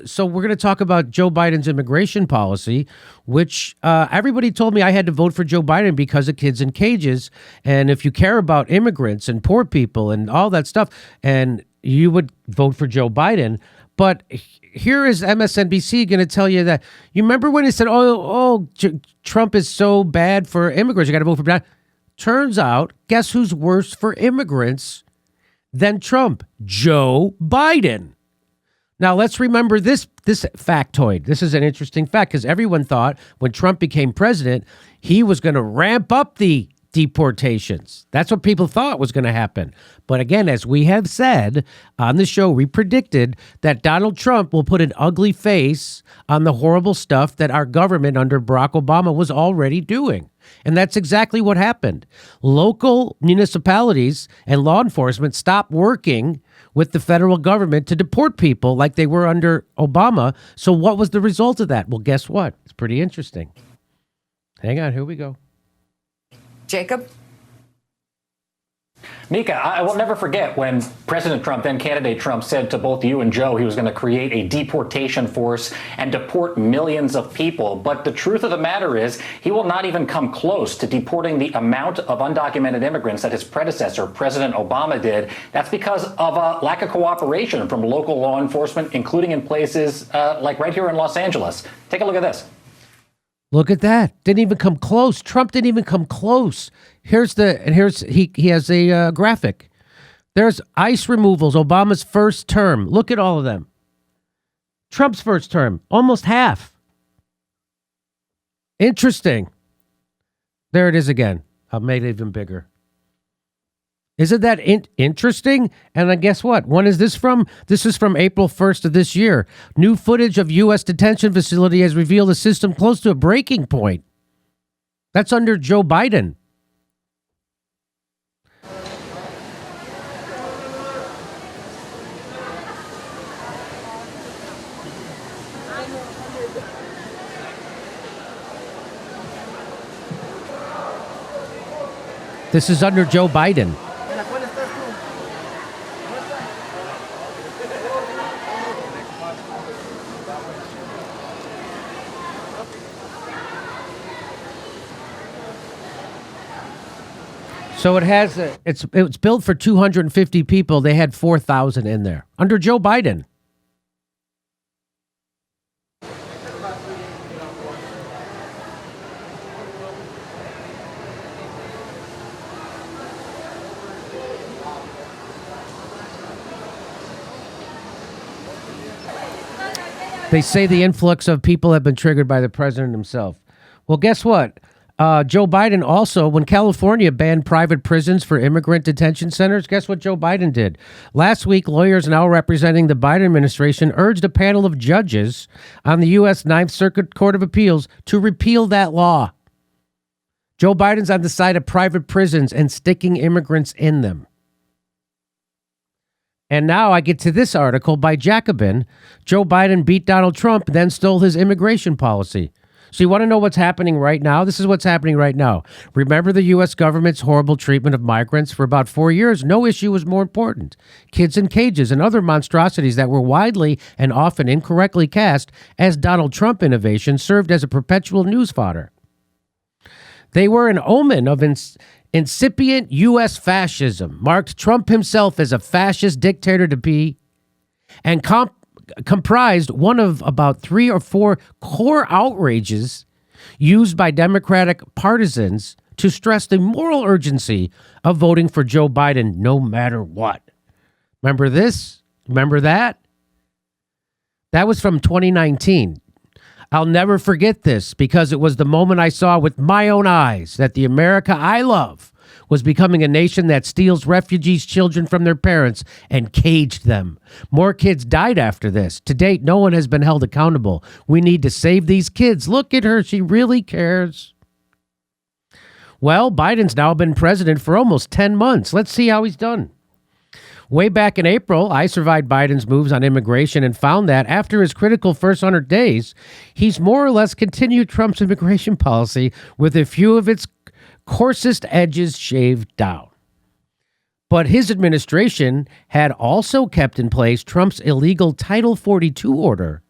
So we're going to talk about Joe Biden's immigration policy, which everybody told me I had to vote for Joe Biden because of kids in cages. And if you care about immigrants and poor people and all that stuff, and you would vote for Joe Biden. But here is MSNBC going to tell you that, you remember when he said, Trump is so bad for immigrants, you got to vote for Biden. Turns out, guess who's worse for immigrants than Trump? Joe Biden. Now, let's remember this factoid. This is an interesting fact because everyone thought when Trump became president, he was going to ramp up the deportations. That's what people thought was going to happen. But again, as we have said on the show, we predicted that Donald Trump will put an ugly face on the horrible stuff that our government under Barack Obama was already doing. And that's exactly what happened. Local municipalities and law enforcement stopped working with the federal government to deport people like they were under Obama. So what was the result of that? Well, guess what? It's pretty interesting. Hang on, here we go. Jacob? Mika, I will never forget when President Trump, then candidate Trump, said to both you and Joe he was going to create a deportation force and deport millions of people. But the truth of the matter is he will not even come close to deporting the amount of undocumented immigrants that his predecessor, President Obama, did. That's because of a lack of cooperation from local law enforcement, including in places like right here in Los Angeles. Take a look at this. Look at that. Didn't even come close. Trump didn't even come close. He has a graphic. There's ICE removals, Obama's first term. Look at all of them. Trump's first term, almost half. Interesting. There it is again. I've made it even bigger. Isn't that interesting? And then guess what? When is this from? This is from April 1st of this year. New footage of U.S. detention facility has revealed a system close to a breaking point. That's under Joe Biden. This is under Joe Biden. So it's built for 250 people. They had 4,000 in there under Joe Biden. They say the influx of people have been triggered by the president himself. Well, guess what? Joe Biden also, when California banned private prisons for immigrant detention centers, guess what Joe Biden did? Last week, lawyers now representing the Biden administration urged a panel of judges on the U.S. Ninth Circuit Court of Appeals to repeal that law. Joe Biden's on the side of private prisons and sticking immigrants in them. And now I get to this article by Jacobin. Joe Biden beat Donald Trump, then stole his immigration policy. So you want to know what's happening right now? This is what's happening right now. Remember the U.S. government's horrible treatment of migrants? For about 4 years, no issue was more important. Kids in cages and other monstrosities that were widely and often incorrectly cast as Donald Trump innovations served as a perpetual news fodder. They were an omen of incipient U.S. fascism, marked Trump himself as a fascist dictator to be, and comprised one of about 3 or 4 core outrages used by Democratic partisans to stress the moral urgency of voting for Joe Biden no matter what. Remember this? Remember that? That was from 2019. I'll never forget this because it was the moment I saw with my own eyes that the America I love was becoming a nation that steals refugees' children from their parents and caged them. More kids died after this. To date, no one has been held accountable. We need to save these kids. Look at her. She really cares. Well, Biden's now been president for almost 10 months. Let's see how he's done. Way back in April, I surveyed Biden's moves on immigration and found that after his critical first 100 days, he's more or less continued Trump's immigration policy with a few of its coarsest edges shaved down. But his administration had also kept in place Trump's illegal Title 42 order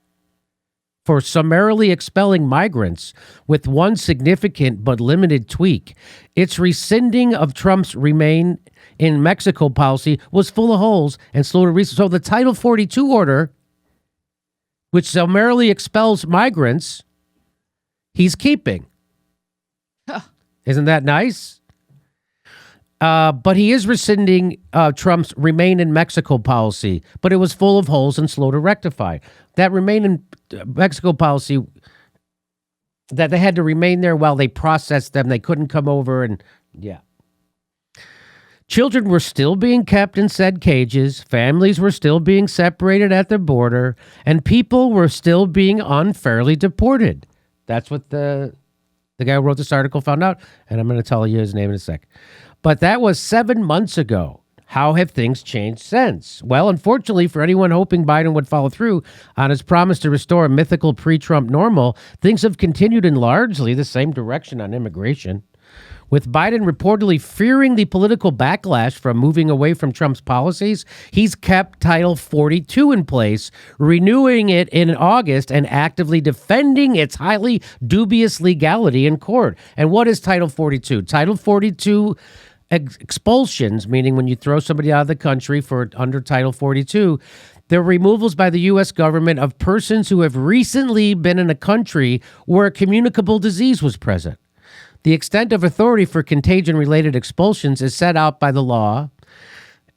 for summarily expelling migrants with one significant but limited tweak. Its rescinding of Trump's Remain in Mexico policy was full of holes and slow to research. So the Title 42 order, which summarily expels migrants, he's keeping. Isn't that nice? But he is rescinding Trump's Remain in Mexico policy, but it was full of holes and slow to rectify. That Remain in Mexico policy, that they had to remain there while they processed them. They couldn't come over and, yeah. Children were still being kept in said cages, families were still being separated at the border, and people were still being unfairly deported. That's what the guy who wrote this article found out, and I'm going to tell you his name in a sec. But that was 7 months ago. How have things changed since? Well, unfortunately, for anyone hoping Biden would follow through on his promise to restore a mythical pre-Trump normal, things have continued in largely the same direction on immigration. With Biden reportedly fearing the political backlash from moving away from Trump's policies, he's kept Title 42 in place, renewing it in August and actively defending its highly dubious legality in court. And what is Title 42? Title 42 expulsions, meaning when you throw somebody out of the country for under Title 42, they're removals by the U.S. government of persons who have recently been in a country where a communicable disease was present. The extent of authority for contagion-related expulsions is set out by the law,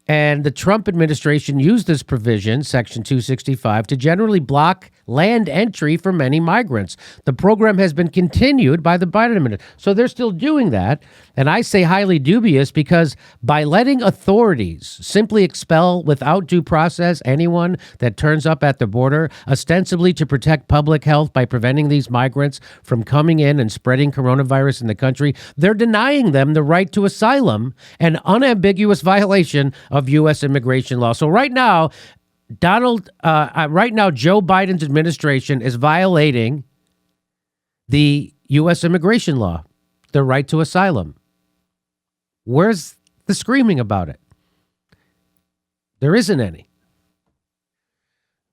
and the Trump administration used this provision, Section 265, to generally block land entry for many migrants. The program has been continued by the Biden administration. So they're still doing that, and I say highly dubious because by letting authorities simply expel without due process anyone that turns up at the border, ostensibly to protect public health by preventing these migrants from coming in and spreading coronavirus in the country, they're denying them the right to asylum, an unambiguous violation of U.S. immigration law. So right now, Joe Biden's administration is violating the U.S. immigration law, the right to asylum. Where's the screaming about it? There isn't any.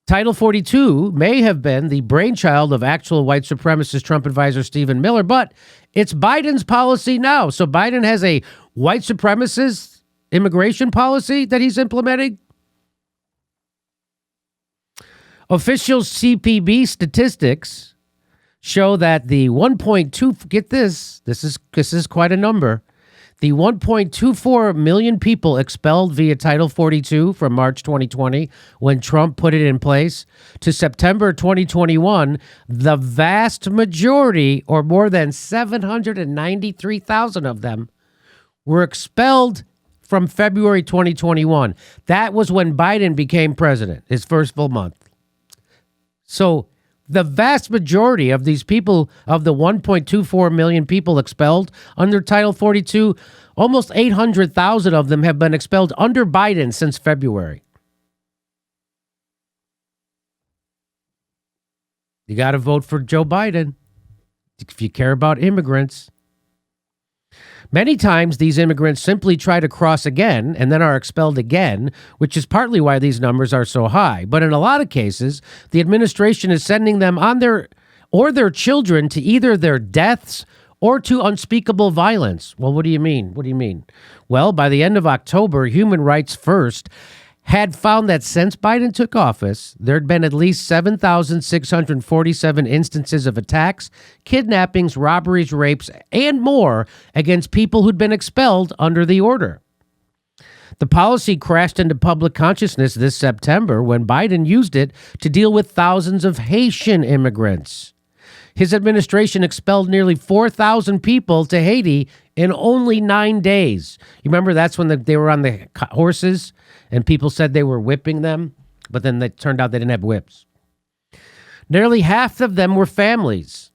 Title 42 may have been the brainchild of actual white supremacist Trump advisor Stephen Miller, but it's Biden's policy now. So Biden has a white supremacist immigration policy that he's implementing. Official CPB statistics show that the 1.2, get this is quite a number. The 1.24 million people expelled via Title 42 from March 2020, when Trump put it in place, to September 2021, the vast majority, or more than 793,000 of them, were expelled from February 2021. That was when Biden became president, his first full month. So the vast majority of these people, of the 1.24 million people expelled under Title 42, almost 800,000 of them have been expelled under Biden since February. You got to vote for Joe Biden if you care about immigrants. Many times, these immigrants simply try to cross again and then are expelled again, which is partly why these numbers are so high. But in a lot of cases, the administration is sending them on their children to either their deaths or to unspeakable violence. Well, what do you mean? What do you mean? Well, by the end of October, Human Rights First had found that since Biden took office, there'd been at least 7,647 instances of attacks, kidnappings, robberies, rapes, and more against people who'd been expelled under the order. The policy crashed into public consciousness this September when Biden used it to deal with thousands of Haitian immigrants. His administration expelled nearly 4,000 people to Haiti in only 9 days. You remember that's when they were on the horses and people said they were whipping them, but then it turned out they didn't have whips. Nearly half of them were families.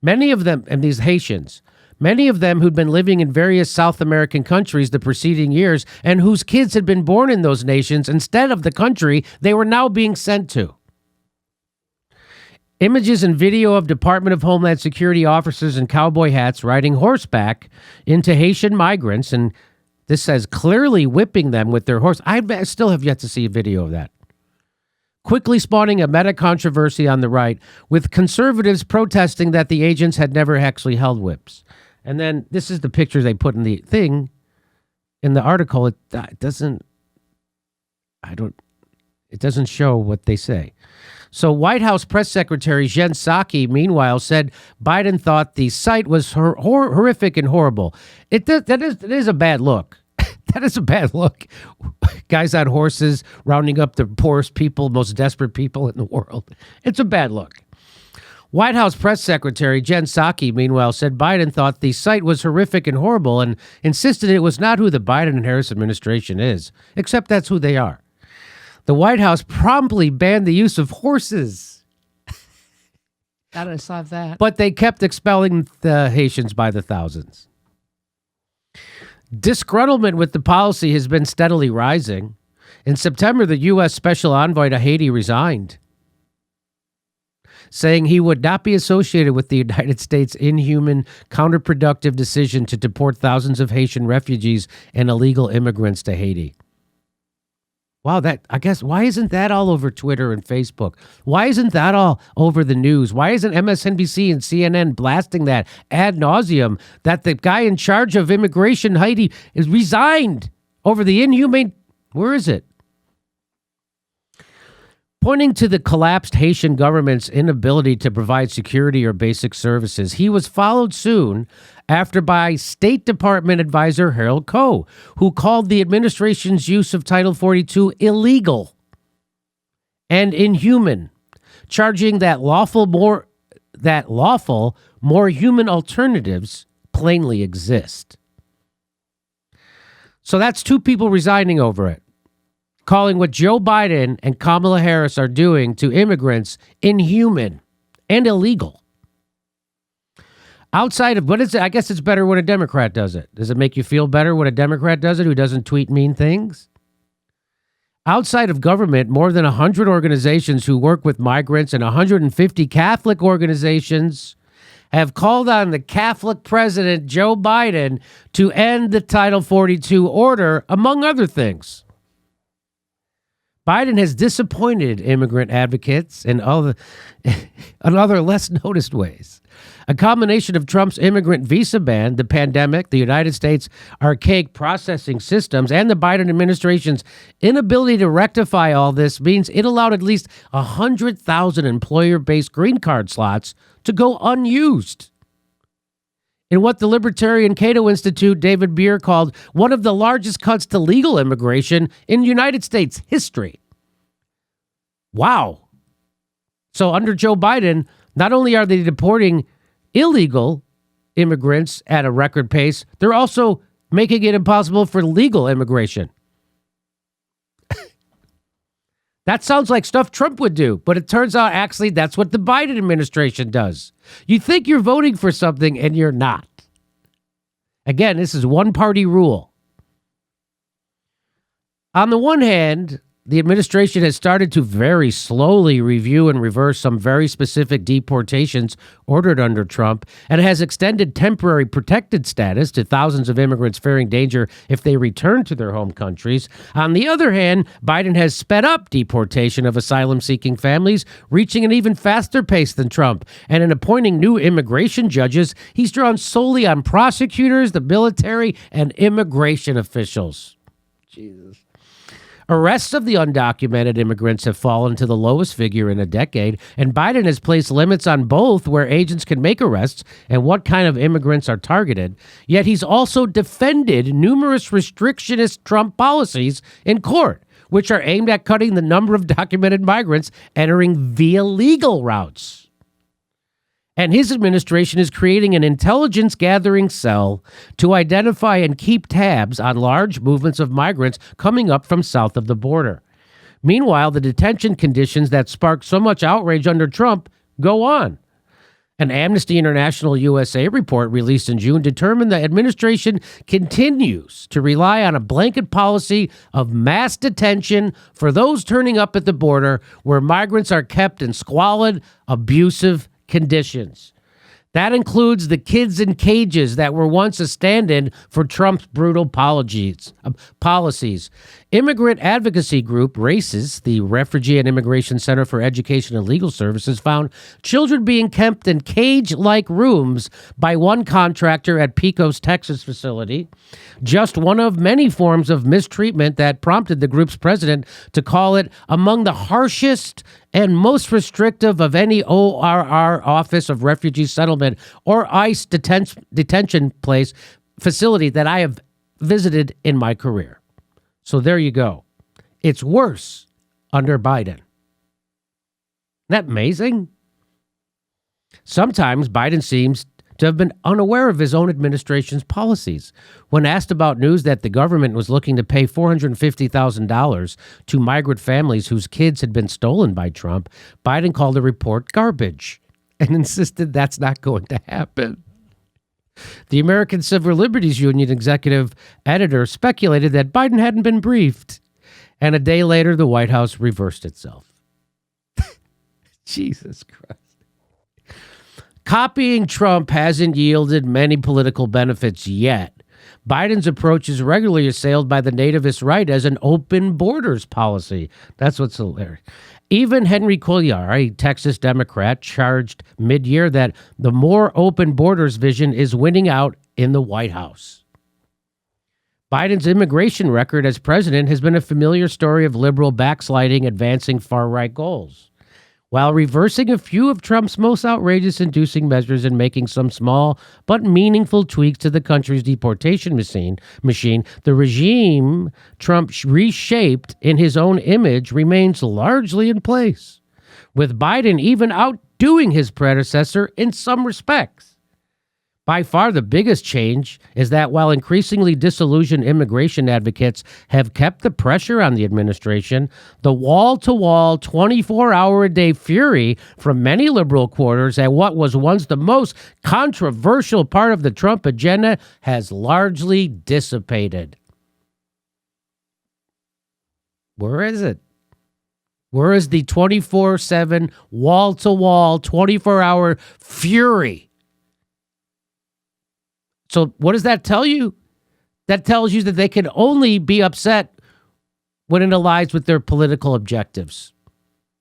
Many of them, and these Haitians, many of them who'd been living in various South American countries the preceding years and whose kids had been born in those nations instead of the country they were now being sent to. Images and video of Department of Homeland Security officers in cowboy hats riding horseback into Haitian migrants, and this says clearly whipping them with their horse. I still have yet to see a video of that. quickly spawning a meta-controversy on the right, with conservatives protesting that the agents had never actually held whips. And then this is the picture they put in the thing, in the article. It doesn't show what they say. So White House Press Secretary Jen Psaki, meanwhile, said Biden thought the site was horrific and horrible. It is a bad look. That is a bad look. Guys on horses rounding up the poorest people, most desperate people in the world. It's a bad look. White House Press Secretary Jen Psaki, meanwhile, said Biden thought the site was horrific and horrible and insisted it was not who the Biden and Harris administration is, except that's who they are. The White House promptly banned the use of horses. Gotta solve that. But they kept expelling the Haitians by the thousands. Disgruntlement with the policy has been steadily rising. In September, the U.S. Special Envoy to Haiti resigned, saying he would not be associated with the United States' inhuman, counterproductive decision to deport thousands of Haitian refugees and illegal immigrants to Haiti. Wow, why isn't that all over Twitter and Facebook? Why isn't that all over the news? Why isn't MSNBC and CNN blasting that ad nauseum that the guy in charge of immigration, Haiti, is resigned over the inhumane... Where is it? Pointing to the collapsed Haitian government's inability to provide security or basic services, he was followed soon after by State Department advisor Harold Koh, who called the administration's use of Title 42 illegal and inhuman, charging that lawful, more human alternatives plainly exist. So that's two people resigning over it, calling what Joe Biden and Kamala Harris are doing to immigrants inhuman and illegal. Outside of, what is it? I guess it's better when a Democrat does it. Does it make you feel better when a Democrat does it who doesn't tweet mean things? Outside of government, more than 100 organizations who work with migrants and 150 Catholic organizations have called on the Catholic President Joe Biden to end the Title 42 order, among other things. Biden has disappointed immigrant advocates in other less noticed ways. A combination of Trump's immigrant visa ban, the pandemic, the United States' archaic processing systems, and the Biden administration's inability to rectify all this means it allowed at least 100,000 employer-based green card slots to go unused. In what the Libertarian Cato Institute, David Beer, called one of the largest cuts to legal immigration in United States history. Wow. So under Joe Biden, not only are they deporting illegal immigrants at a record pace, they're also making it impossible for legal immigration. That sounds like stuff Trump would do, but it turns out actually that's what the Biden administration does. You think you're voting for something and you're not. Again, this is one-party rule. On the one hand, the administration has started to very slowly review and reverse some very specific deportations ordered under Trump, and has extended temporary protected status to thousands of immigrants fearing danger if they return to their home countries. On the other hand, Biden has sped up deportation of asylum-seeking families, reaching an even faster pace than Trump. And in appointing new immigration judges, he's drawn solely on prosecutors, the military, and immigration officials. Jesus. Arrests of the undocumented immigrants have fallen to the lowest figure in a decade, and Biden has placed limits on both where agents can make arrests and what kind of immigrants are targeted. Yet he's also defended numerous restrictionist Trump policies in court, which are aimed at cutting the number of documented migrants entering via legal routes. And his administration is creating an intelligence gathering cell to identify and keep tabs on large movements of migrants coming up from south of the border. Meanwhile, the detention conditions that sparked so much outrage under Trump go on. An Amnesty International USA report released in June determined the administration continues to rely on a blanket policy of mass detention for those turning up at the border, where migrants are kept in squalid, abusive conditions. That includes the kids in cages that were once a stand-in for Trump's brutal policies. Immigrant advocacy group RACES, the Refugee and Immigration Center for Education and Legal Services, found children being kept in cage-like rooms by one contractor at Pecos, Texas facility. Just one of many forms of mistreatment that prompted the group's president to call it among the harshest and most restrictive of any ORR, Office of Refugee Settlement, or ICE detention place facility that I have visited in my career. So there you go. It's worse under Biden. Isn't that amazing? Sometimes Biden seems to have been unaware of his own administration's policies. When asked about news that the government was looking to pay $450,000 to migrant families whose kids had been stolen by Trump, Biden called the report garbage and insisted that's not going to happen. The American Civil Liberties Union executive editor speculated that Biden hadn't been briefed, and a day later, the White House reversed itself. Jesus Christ. Copying Trump hasn't yielded many political benefits yet. Biden's approach is regularly assailed by the nativist right as an open borders policy. That's what's hilarious. Even Henry Cuellar, a Texas Democrat, charged mid-year that the more open borders vision is winning out in the White House. Biden's immigration record as president has been a familiar story of liberal backsliding, advancing far-right goals. While reversing a few of Trump's most outrageous inducing measures and making some small but meaningful tweaks to the country's deportation machine, the regime Trump reshaped in his own image remains largely in place, with Biden even outdoing his predecessor in some respects. By far the biggest change is that while increasingly disillusioned immigration advocates have kept the pressure on the administration, the wall-to-wall, 24-hour-a-day fury from many liberal quarters at what was once the most controversial part of the Trump agenda has largely dissipated. Where is it? Where is the 24/7, wall-to-wall, 24-hour fury? So what does that tell you? That tells you that they can only be upset when it aligns with their political objectives.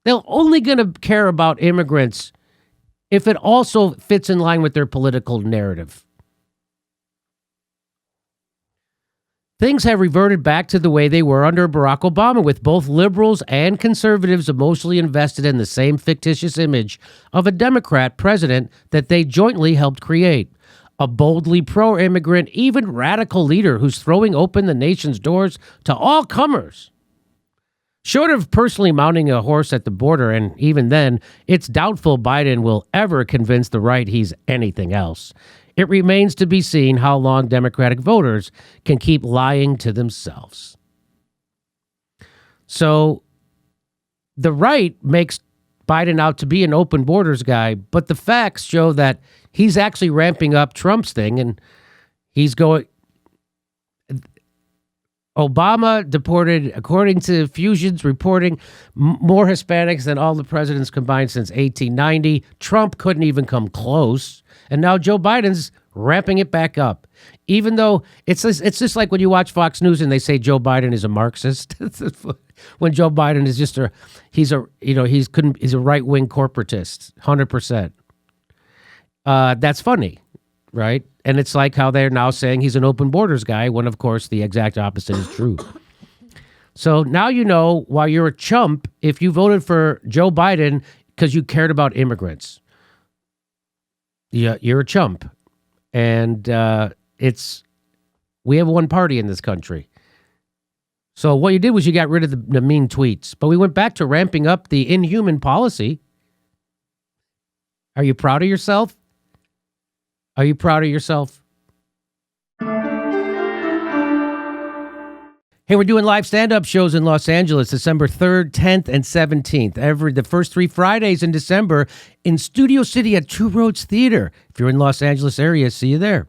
They're only going to care about immigrants if it also fits in line with their political narrative. Things have reverted back to the way they were under Barack Obama, with both liberals and conservatives emotionally invested in the same fictitious image of a Democrat president that they jointly helped create. A boldly pro-immigrant, even radical leader who's throwing open the nation's doors to all comers. Short of personally mounting a horse at the border, and even then, it's doubtful Biden will ever convince the right he's anything else. It remains to be seen how long Democratic voters can keep lying to themselves. So, the right makes Biden out to be an open borders guy, but the facts show that he's actually ramping up Trump's thing, and he's going. Obama deported, according to Fusion's reporting, more Hispanics than all the presidents combined since 1890. Trump couldn't even come close, and now Joe Biden's ramping it back up. Even though it's just like when you watch Fox News and they say Joe Biden is a Marxist. When Joe Biden is just he's a right-wing corporatist, 100%. That's funny, right? And it's like how they're now saying he's an open borders guy, when of course the exact opposite is true. So now you know why you're a chump if you voted for Joe Biden because you cared about immigrants. Yeah, you're a chump. And we have one party in this country. So what you did was you got rid of the mean tweets, but we went back to ramping up the inhuman policy. Are you proud of yourself? Are you proud of yourself? Hey, we're doing live stand-up shows in Los Angeles, December 3rd, 10th, and 17th. The first 3 Fridays in December in Studio City at Two Roads Theater. If you're in Los Angeles area, see you there.